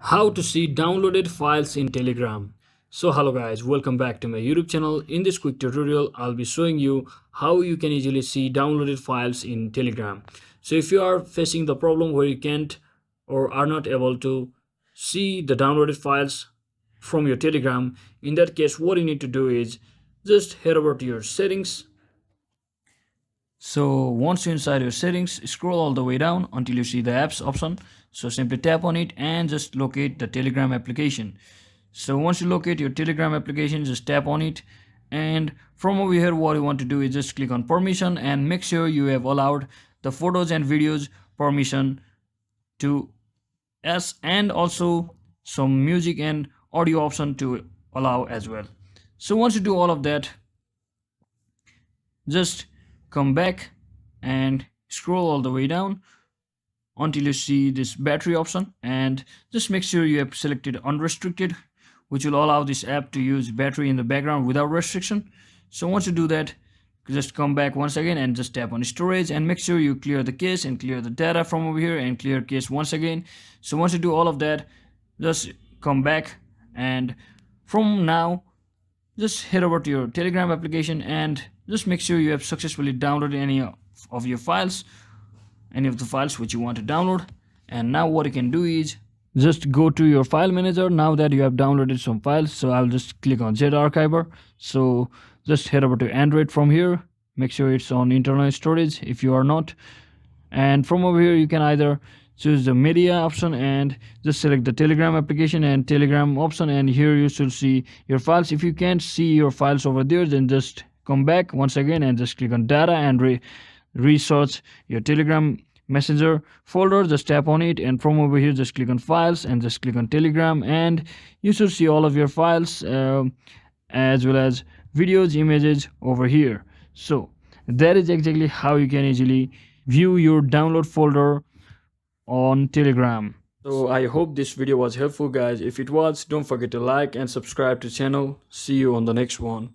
How to see downloaded files in Telegram. So hello guys, welcome back to my YouTube channel. In this quick tutorial I'll be showing you how you can easily see downloaded files in Telegram. So if you are facing the problem where you can't or are not able to see the downloaded files from your Telegram, in that case what you need to do is just head over to your settings. So once you're inside your settings, scroll all the way down until you see the apps option. So simply tap on it and just locate the Telegram application. So once you locate your Telegram application, just tap on it, and from over here what you want to do is just click on permission and make sure you have allowed the photos and videos permission to S, and also some music and audio option to allow as well. So once you do all of that, just come back and scroll all the way down until you see this battery option, and just make sure you have selected unrestricted, which will allow this app to use battery in the background without restriction. So once you do that, just come back once again and just tap on storage and make sure you clear the cache and clear the data from over here and clear cache once again. So once you do all of that, just come back, and from now just head over to your Telegram application and just make sure you have successfully downloaded any of your files, any of the files which you want to download. And now what you can do is just go to your file manager now that you have downloaded some files. So I'll just click on ZArchiver. So just head over to Android from here, make sure it's on internal storage if you are not, and from over here you can either choose the media option and just select the Telegram application and Telegram option, and here you should see your files. If you can't see your files over there, then just come back once again and just click on data and research your Telegram messenger folder. Just tap on it, and from over here just click on files and just click on Telegram, and you should see all of your files as well as videos, images over here. So that is exactly how you can easily view your download folder on Telegram. So I hope this video was helpful guys. If it was, don't forget to like and subscribe to the channel. See you on the next one.